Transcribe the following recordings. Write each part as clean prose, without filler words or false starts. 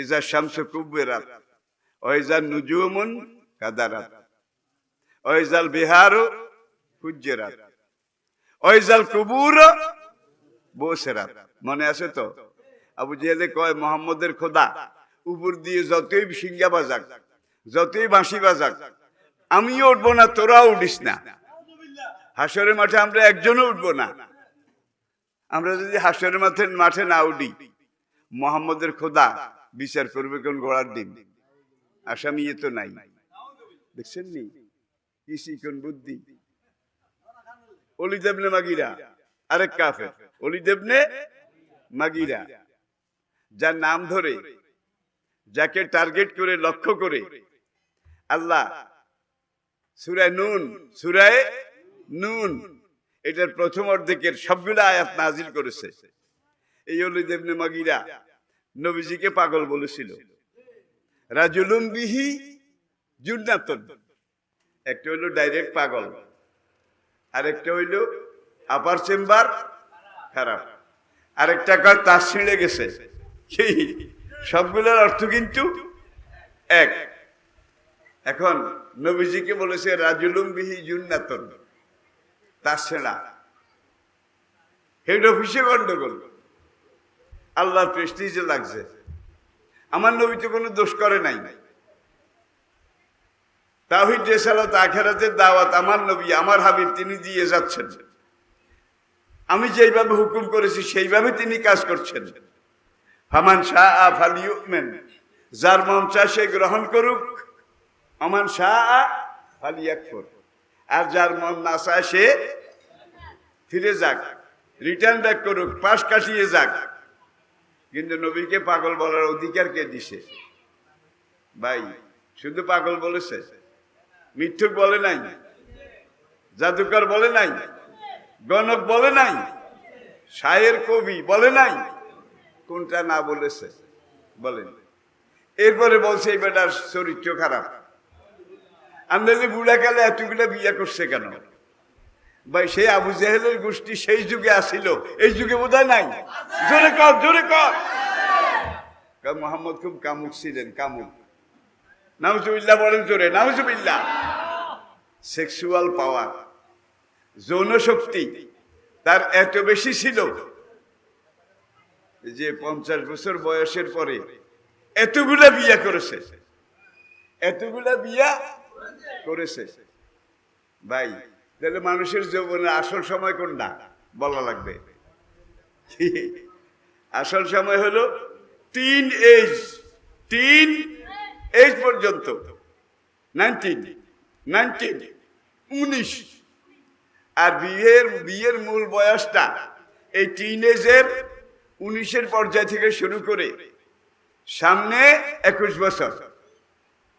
ইজা শামসু কুব্বিরাত ওয়া ইজা নুজুমুন কাদারাত ওয়া ইজাল বিহারু ফুজ্জিরাত ওয়া ইজাল কুবুর বুসিরাত। মনে আছে তো? আবু জেহেল কয় মুহাম্মদের খোদা উপর দিয়ে যতই সিঙ্গা বাজাক, যতই বাঁশি বাজাক, আমিও উঠবো না, তোরাও উঠিস না। হাসরের মাঠে আমরা একজনও উঠবো না। আমরা যদি হাসরের মাঠে না উঠি, মুহাম্মদের খোদা বিচার করবে কোন ঘোড়ার ডিম? আসামি তো নাই, দেখছেন নি কি কোন বুদ্ধি। ওলিদ ইবনে মাগিরা আরেক কাফের, ওলিদ ইবনে মাগিরা, যার নাম ধরে, যাকে টার্গেট করে, লক্ষ্য করে আল্লাহ সূরা নুন এটার প্রথম অর্ধেকের সবগুলো আয়াত নাজিল করেছে। এই ওলিদ ইবনে মাগিরা নবীজিকে পাগল বলেছিল। রাজুলুম বিহি জুন্নাতুন, একটা হইলো ডাইরেক্ট পাগল, আরেকটা হইলো আপার চেম্বার খারাপ, আরেকটা কয় তার ছিঁড়ে গেছে। সেই সবগুলোর অর্থ কিন্তু এক। এখন নবীজিকে বলেছে রাজুলুম বিহি জুন্নাতুন, তার ছেঁড়া। হেড অফিসে গন্ডগোল, আল্লাহর প্রেস্টিজে লাগছে। আমার নবী তো কোনো দোষ করে নাই। তাওহীদ রিসালাত আখিরাতের দাওয়াত আমার নবী, আমার হাবিব তিনি দিয়ে যাচ্ছেন। আমি যেইভাবে হুকুম করেছি সেইভাবে তিনি কাজ করছেন। ফামান শাআ ফালিউমিন, যার মন চায় সে গ্রহণ করুক, আমান শাআ ফালিয়াকফুর, আর যার মন না চায় সে ফিরে যাক, রিটার্ন ব্যাক করুক, পাশ কাটিয়ে যাক। কিন্তু নবীকে পাগল বলার অধিকার কে দিছে? ভাই, শুধু পাগল বলেছে, মিথ্যুক বলে নাই, জাদুকর বলে নাই, গণক বলে নাই, শায়ের কবি বলে নাই। কোনটা না বলেছে বলেন? এরপরে বলছে এই বেটার চরিত্র খারাপ। আমদানি বুড়াকালে এতগুলা বিয়ে করছে কেন? ভাই, সেই আবু জেহেলের গোষ্ঠী সেই যুগে আসিল, এই যুগে বোধহয় নাই। জোরে কর, জোরে কর। মুহাম্মদ খুব কামুক ছিলেন, কামুক। নাউজুবিল্লাহ বলেন জোরে, নাউজুবিল্লাহ। সেক্সুয়াল পাওয়ার, যৌন শক্তি তার এত বেশি ছিল যে 50 বছর বয়সের পরে এতগুলা বিয়া করেছে, এতগুলা বিয়া করেছে। ভাই, তাহলে মানুষের যৌবনের আসল সময় কোনটা বলা লাগবে? আসল সময় হলো 3 এজ পর্যন্ত, 19। আর বিয়ের মূল বয়সটা এই টিনেজের 19-এর পর্যায় থেকে শুরু করে সামনে 21 বছর।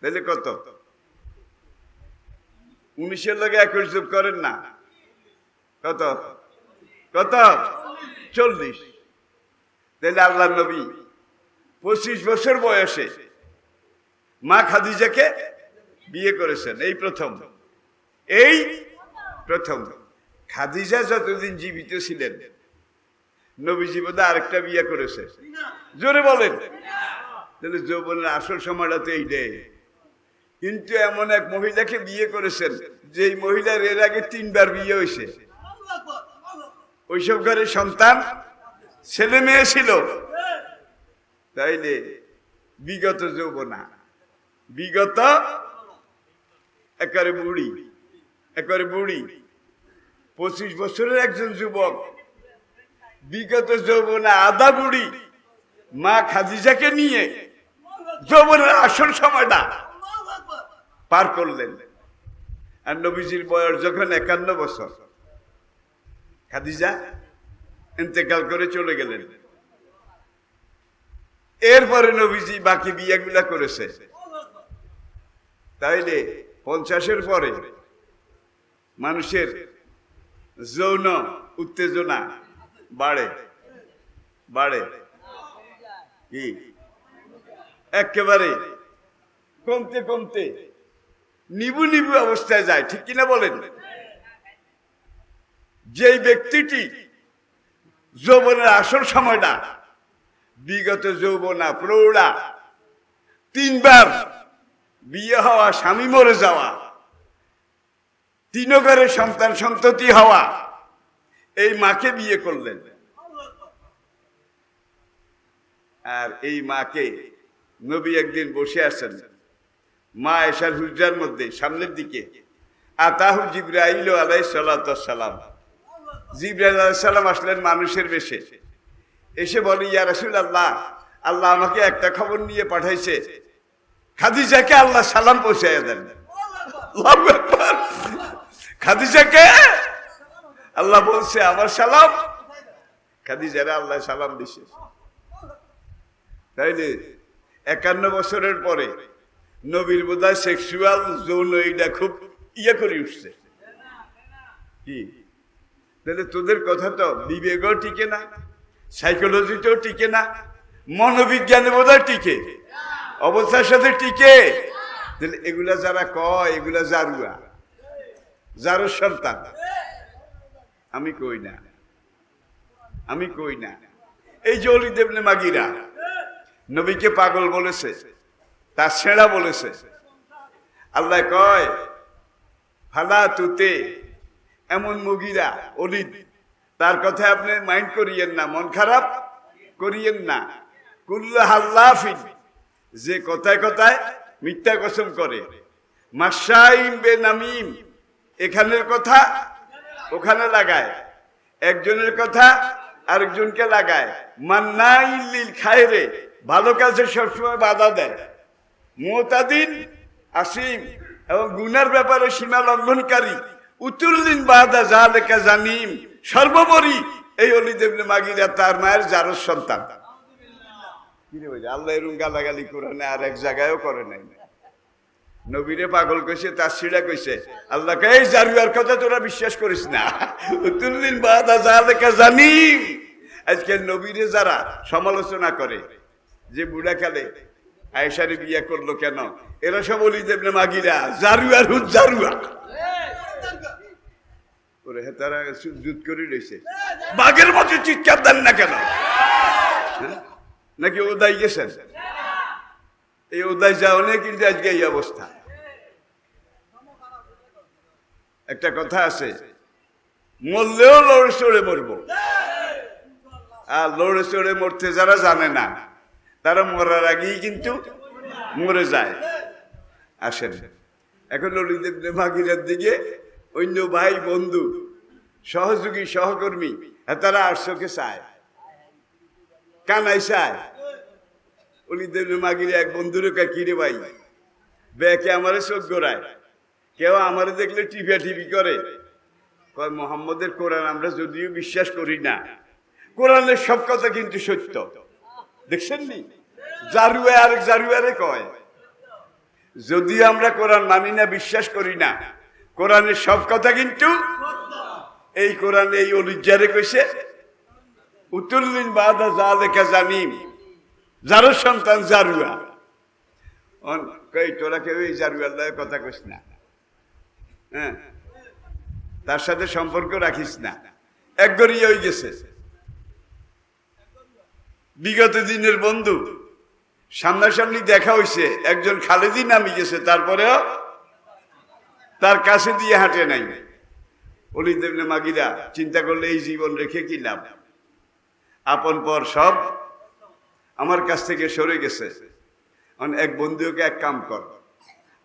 তাহলে কত? 19-এর লগে 21 যোগ করেন না, কত? 40। তাহলে আল্লাহর নবী 25 বছর বয়সে মা খাদিজাকে বিয়ে করেছেন, এই প্রথম। খাদিজা যতদিন জীবিত ছিলেন নবীজি বোধহয় আরেকটা বিয়ে করেছে। জোরে বলেন। তাহলে যৌবনের আসল সময়টা তো এইটাই। কিন্তু এমন এক মহিলাকে বিয়ে করেছেন যে মহিলার এর আগে 3 বার বিয়ে হয়েছে। ওইসব ঘরে সন্তান, ছেলে মেয়ে ছিল। তাইলে বিগত যৌবনা, বিগত একেবারে বুড়ি, 25 বছরের একজন যুবক বিগত যৌবনা আধা বুড়ি মা খাদিজাকে নিয়ে যৌবনের আসল সময়টা পার করলেন। আর নবীজির বয়স যখন 51 বছর, খাদিজা ইন্তেকাল করে চলে গেলেন। এরপরে নবীজি বাকি বিয়েগুলা করেছে। তাইলে 50-এর পরে মানুষের যৌন উত্তেজনা বাড়ে কি একেবারে কমতে নিবু অবস্থায় যায়, ঠিক কিনা বলেন? যেই ব্যক্তিটি যৌবনের আসল সময়টা বিগত যৌবনা প্রৌঢ়া তিনবার বিয়ে হওয়া, স্বামী মরে যাওয়া, তিনবারে সন্তান সন্ততি হওয়া, এই মাকে বিয়ে করলেন। আর এই মাকে নবী একদিন বসে আছেন, মা এশার হুজরার মধ্যে সামনের দিকে, আতাহু জিবরাইল আলাইহিস সালাতু ওয়াস সালাম, জিবরাইল আলাইহিস সালাম আসলেন মানুষের বেশে, এসে বলে, ইয়া রাসূলুল্লাহ, আল্লাহ আমাকে একটা খবর নিয়ে পাঠাইছে, খাদিজাকে আল্লাহ সালাম পৌঁছাইয়া দেন। আল্লাহু আকবার। খাদিজাকে আল্লাহ বলছে আমার সালাম, খাদিজারে আল্লাহ সালাম দিছে। তাইলে 51 বছরের পরে নবীর বোধহয় সেক্সুয়াল জোন এইটা খুব করে উঠছে কি? তাহলে তোদের কথা তো বিবেকও টিকে না, সাইকোলজিতেও টিকে না, মনোবিজ্ঞানে বোধহয় টিকে, অবস্থার সাথে টিকে। তাহলে এগুলা যারা কয় এগুলা জারুয়া, জারুর সন্তান। আমি কই না, আমি কই না। এই যে ওলীদ ইবনে মাগিরা নবীকে পাগল বলেছে, তার ছেঁড়া বলেছে। আল্লাহ কয়, ফালা তুতে, এমন মুগিরা ওলীদ, তার কথা আপনি মাইন্ড করিয়েন না, মন খারাপ করিয়েন না। কুল্লু হাল্লাফিন, যে কথায় কথায় মিথ্যা কসম করে, মাশাইম বেনামিম, এখানের কথা ওখানে লাগায়, একজনের কথা আরেকজনকে লাগায়, মান্নাইল লিল খায়রে, ভালো কাজে সবসময় বাধা দেয়, মুতাদিন আসিম, এবং গুনার ব্যাপারে সীমা লঙ্ঘনকারী, উতুল্লিন বাদা জালেকা জানিম, সর্বোপরি এই ওলীদ ইবনে মাগিরা তার মায়ের জারজ সন্তান। আল্লাহ এরকম গালাগালি কোরআনে আর এক জায়গায়ও করে নাই। নবীরে পাগল কইছে, তার সিড়া কইছে, আল্লাহকে এই জারুয়ার কথা তোরা বিশ্বাস করিস না, উতুল্লিন বাদা জালেকা জানিম। আজকে নবীরে যারা সমালোচনা করে, যে বুড়া কালে আয়েশারে বিয়ে করলো কেন, এরা সব ওলীদ ইবনে মাগিরা, জারুয়ার হুদ জারুয়া। ওরে তারা যুদ্ধ করে রয়েছে, বাঘের মতো চিৎকার দেন না কেন? নাকি ওদাই গেছেন? এই ওদাই যাওয়া কিন্তু আজকে এই অবস্থা। একটা কথা আছে, মরলেও লড়ে চড়ে মরবো। আর লড়ে চড়ে মরতে যারা জানে না, তারা মরার আগেই কিন্তু মরে যায়। আসেন এখন ওলীদ ইবনে মাগিরার দিকে অন্য ভাই বন্ধু সহযোগী সহকর্মী তারা আটশোকে চায়, কানাই চায়। ওলীদ ইবনে মাগিরা এক বন্ধুরে কয়, কিরে ভাই, বেকে আমারে চোখ গোড়ায়, কেউ আমারে দেখলে টিপা টিপি করে, কয় মুহাম্মদের কোরআন আমরা যদিও বিশ্বাস করি না, কোরআনের সব কথা কিন্তু সত্য। দেখছেন নি, জারুয়া আরেক জারুয়ারে কয়, যদিও আমরা কোরআন মানি না, বিশ্বাস করি না, কোরআনের সব কথা কিন্তু। এই কোরআন এই ওলীদ যারে কইছে, উতুল্লিন বাদা জালেকা জানিম, জারুর সন্তান জারুয়া। কই তোরা কেউ এই জারুয়ার কথা কইস না, হ্যাঁ, তার সাথে সম্পর্ক রাখিস না, একগরি হয়ে গেছে। বিগত দিনের বন্ধু, সামনাসামনি দেখা হইছে, একজন খালেদি নামি গেছে, তারপরেও তার কাছে দিয়ে হাঁটে নাই। ওলীদ ইবনে মাগিরা চিন্তা করলে এই জীবন রেখে কি লাভ, আপন পর সব আমার কাছ থেকে সরে গেছে। এক বন্ধুকে এক কাম কর,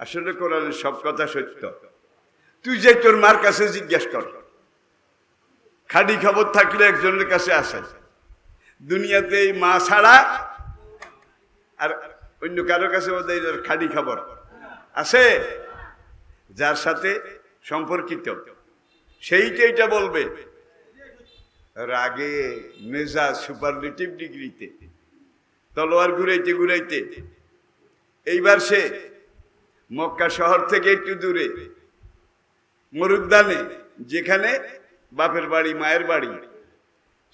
আসলে কোরআনের সব কথা সত্য, তুই যে তোর মার কাছে জিজ্ঞেস কর, খাডি খবর থাকলে একজনের কাছে আসে, দুনিয়াতে এই মা ছাড়া আর অন্য কারো কাছে ওদের খাডি খবর আছে, যার সাথে সম্পর্কিত সেইটা বলবে। রাগে মেজাজ সুপারলেটিভ ডিগ্রিতে, তলোয়ার ঘুরাইতে ঘুরাইতে এইবার সে মক্কা শহর থেকে একটু দূরে মরুদ্যানে, যেখানে বাপের বাড়ি মায়ের বাড়ি,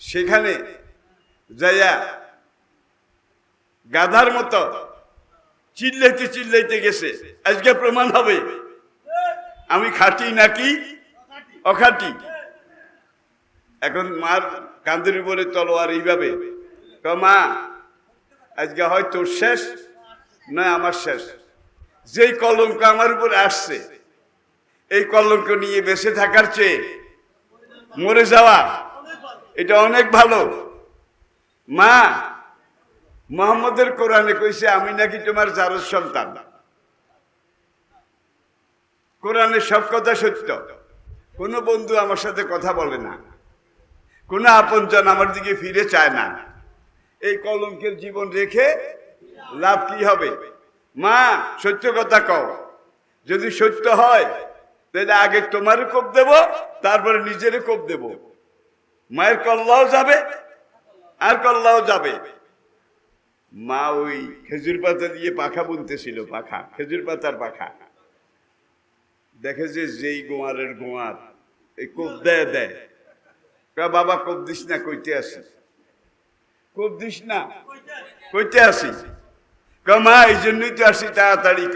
সেখানে যাইয়া গাধার মতো চিল্লাইতে চিল্লাইতে গেছে, আজকে প্রমাণ হবে আমি খাঁটি নাকি অখাঁটি। এখন মার কাঁধের উপরে তলোয়ার এইভাবে, মা আজকে হয় তোর শেষ, না আমার শেষ। যেই কলঙ্ক আমার উপর আসছে, এই কলঙ্ক নিয়ে বেঁচে থাকার চেয়ে মরে যাওয়া এটা অনেক ভালো। মা, মুহাম্মদের কোরআনে কইছে আমি নাকি তোমার জারজ সন্তান। কোরআনের সব কথা সত্য। কোনো বন্ধু আমার সাথে কথা বলে না, কোনো আপনজন আমার দিকে ফিরে চায় না। এই কলঙ্কের জীবন রেখে লাভ কি হবে? মা, সত্য কথা কও। যদি সত্য হয় তাহলে আগে তোমার কোপ দেব, তারপরে নিজের কোপ দেব। মায়ের কল্লাও যাবে আর কল্লাও যাবে। মা ওই খেজুর পাতা দিয়ে পাখা বুনতেছিল, পাখা, খেজুর পাতার পাখা। দেখে যে যেই গোয়ারের গোয়ার এই কোপ দেয় দেয়, বাবা কোপ দিস না, কইতে আসি। কোপ দিস না, কইতে আসি। মা, এই জন্যই তো আসি, তাড়াতাড়ি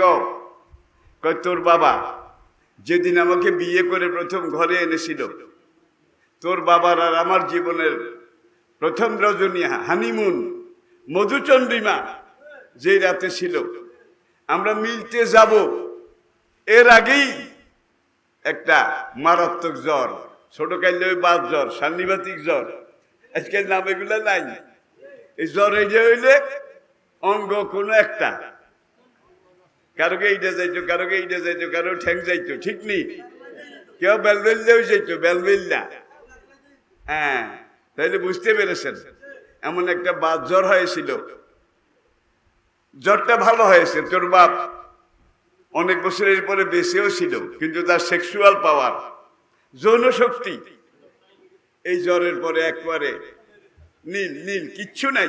কয় তোর বাবা যেদিন আমাকে বিয়ে করে প্রথম ঘরে এনেছিল, তোর বাবার আর আমার জীবনের প্রথম রজনী, হানিমুন, মধুচন্দ্রিমা যে রাতে ছিল, আমরা মিলতে যাব, এর আগেই একটা মারাত্মক জ্বর, ছোট কাইলে ওই বাত জ্বর, সান্নিবাতিক জ্বর, আজকের নাম এগুলো নাই। এই জ্বর এই যে হইলে অঙ্গ কোনো একটা, কারোকে এইটা যাইতো, কারোকে এইটা যাইতো, কারো ঠ্যাং যাইতো, ঠিক নেই, কেউ বেলবেললেও যাইতো, বেলবেল্লা। হ্যাঁ, তাইলে বুঝতে পেরেছেন এমন একটা বাত জ্বর হয়েছিল। জ্বরটা ভালো হয়েছে, তোর বাপ অনেক বছরের পরে বেঁচেও ছিল, কিন্তু তার সেক্সুয়াল পাওয়ার, যৌন শক্তি এই জ্বরের পরে একবারে নীল নীল, কিচ্ছু নাই।